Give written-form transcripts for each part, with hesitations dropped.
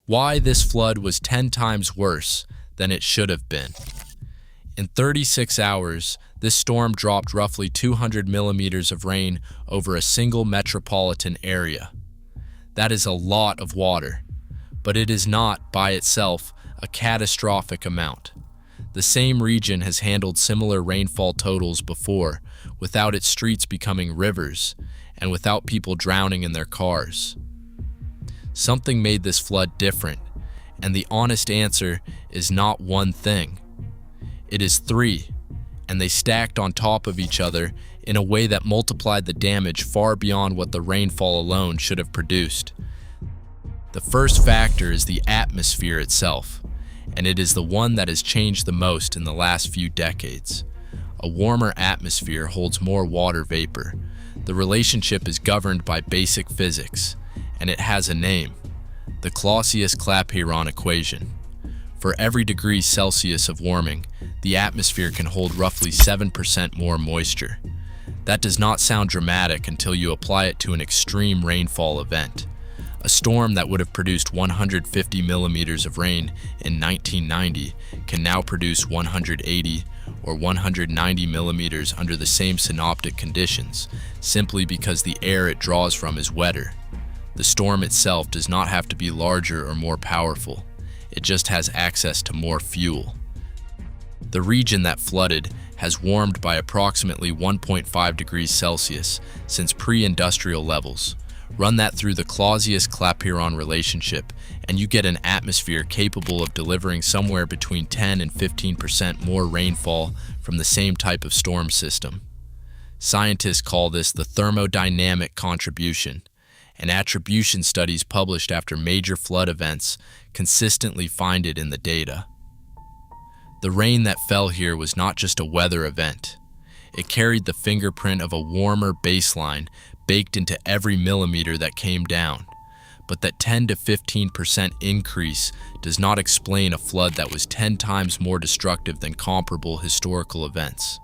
Why this flood was 10 times worse than it should have been. In 36 hours, this storm dropped roughly 200 millimeters of rain over a single metropolitan area. That is a lot of water, but it is not, by itself, a catastrophic amount. The same region has handled similar rainfall totals before, without its streets becoming rivers, and without people drowning in their cars. Something made this flood different, and the honest answer is not one thing. It is three, and they stacked on top of each other in a way that multiplied the damage far beyond what the rainfall alone should have produced. The first factor is the atmosphere itself, and it is the one that has changed the most in the last few decades. A warmer atmosphere holds more water vapor. The relationship is governed by basic physics, and it has a name: the Clausius-Clapeyron equation. For every degree Celsius of warming, the atmosphere can hold roughly 7% more moisture. That does not sound dramatic until you apply it to an extreme rainfall event. A storm that would have produced 150 millimeters of rain in 1990 can now produce 180 or 190 millimeters under the same synoptic conditions, simply because the air it draws from is wetter. The storm itself does not have to be larger or more powerful. It just has access to more fuel. The region that flooded has warmed by approximately 1.5 degrees Celsius since pre-industrial levels. Run that through the Clausius-Clapeyron relationship, and you get an atmosphere capable of delivering somewhere between 10 and 15% more rainfall from the same type of storm system. Scientists call this the thermodynamic contribution, and attribution studies published after major flood events consistently find it in the data. The rain that fell here was not just a weather event. It carried the fingerprint of a warmer baseline baked into every millimeter that came down. But that 10 to 15% increase does not explain a flood that was 10 times more destructive than comparable historical events.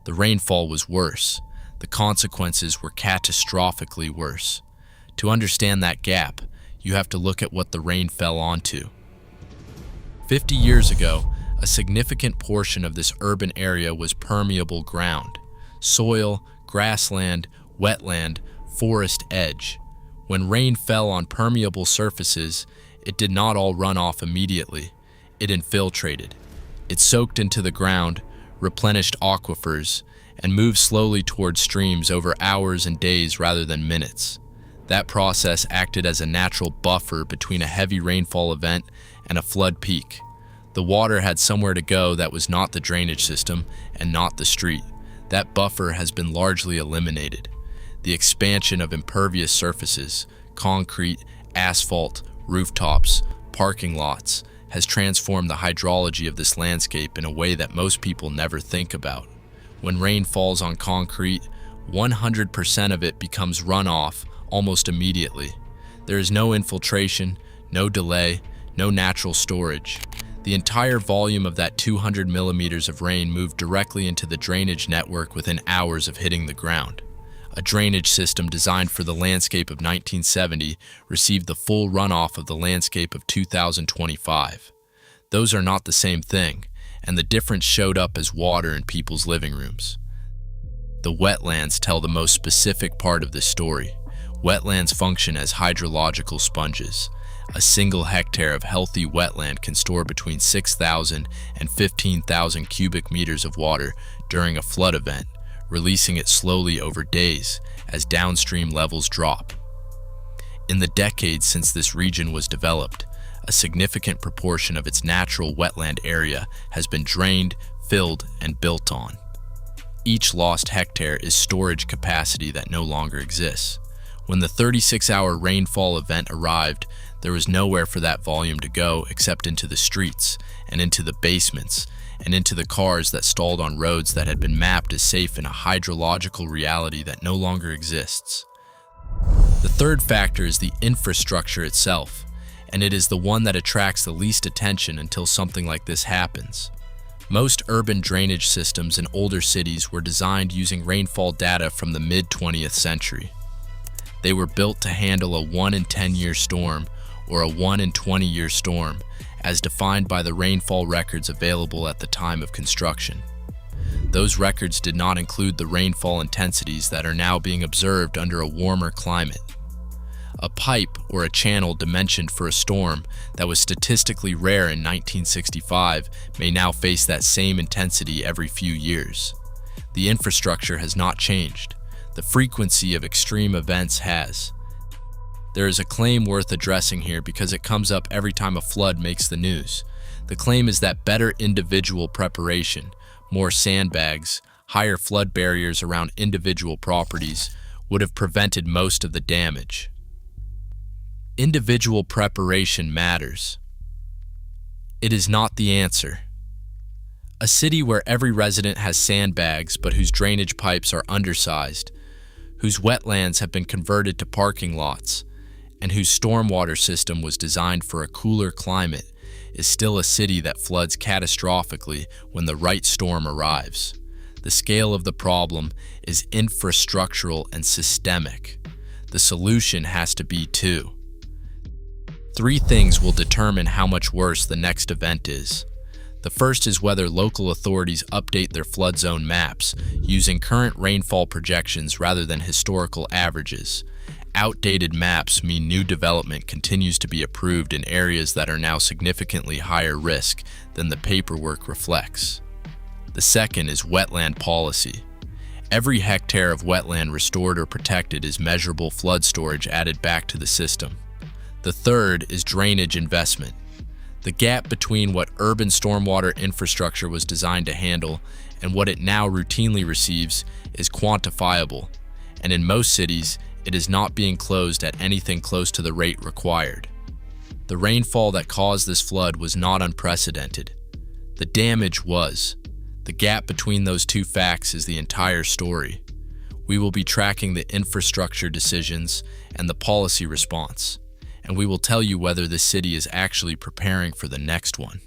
The rainfall was worse. The consequences were catastrophically worse. To understand that gap, you have to look at what the rain fell onto. 50 years ago, a significant portion of this urban area was permeable ground: soil, grassland, wetland, forest edge. When rain fell on permeable surfaces, it did not all run off immediately. It infiltrated. It soaked into the ground, replenished aquifers, and moved slowly toward streams over hours and days rather than minutes. That process acted as a natural buffer between a heavy rainfall event and a flood peak. The water had somewhere to go that was not the drainage system and not the street. That buffer has been largely eliminated. The expansion of impervious surfaces, concrete, asphalt, rooftops, parking lots, has transformed the hydrology of this landscape in a way that most people never think about. When rain falls on concrete, 100% of it becomes runoff almost immediately. There is no infiltration, no delay, no natural storage. The entire volume of that 200 millimeters of rain moved directly into the drainage network within hours of hitting the ground. A drainage system designed for the landscape of 1970 received the full runoff of the landscape of 2025. Those are not the same thing, and the difference showed up as water in people's living rooms. The wetlands tell the most specific part of this story. Wetlands function as hydrological sponges. A single hectare of healthy wetland can store between 6,000 and 15,000 cubic meters of water during a flood event, releasing it slowly over days as downstream levels drop. In the decades since this region was developed, a significant proportion of its natural wetland area has been drained, filled, and built on. Each lost hectare is storage capacity that no longer exists. When the 36-hour rainfall event arrived, there was nowhere for that volume to go except into the streets, and into the basements, and into the cars that stalled on roads that had been mapped as safe in a hydrological reality that no longer exists. The third factor is the infrastructure itself, and it is the one that attracts the least attention until something like this happens. Most urban drainage systems in older cities were designed using rainfall data from the mid-20th century. They were built to handle a 1 in 10 year storm, or a 1 in 20-year storm, as defined by the rainfall records available at the time of construction. Those records did not include the rainfall intensities that are now being observed under a warmer climate. A pipe or a channel dimensioned for a storm that was statistically rare in 1965 may now face that same intensity every few years. The infrastructure has not changed. The frequency of extreme events has. There is a claim worth addressing here because it comes up every time a flood makes the news. The claim is that better individual preparation, more sandbags, higher flood barriers around individual properties would have prevented most of the damage. Individual preparation matters. It is not the answer. A city where every resident has sandbags but whose drainage pipes are undersized, whose wetlands have been converted to parking lots, and whose stormwater system was designed for a cooler climate is still a city that floods catastrophically when the right storm arrives. The scale of the problem is infrastructural and systemic. The solution has to be too. 3 things will determine how much worse the next event is. The first is whether local authorities update their flood zone maps using current rainfall projections rather than historical averages. Outdated maps mean new development continues to be approved in areas that are now significantly higher risk than the paperwork reflects. The second is wetland policy. Every hectare of wetland restored or protected is measurable flood storage added back to the system. The third is drainage investment. The gap between what urban stormwater infrastructure was designed to handle and what it now routinely receives is quantifiable, and in most cities, it is not being closed at anything close to the rate required. The rainfall that caused this flood was not unprecedented. The damage was. The gap between those two facts is the entire story. We will be tracking the infrastructure decisions and the policy response, and we will tell you whether this city is actually preparing for the next one.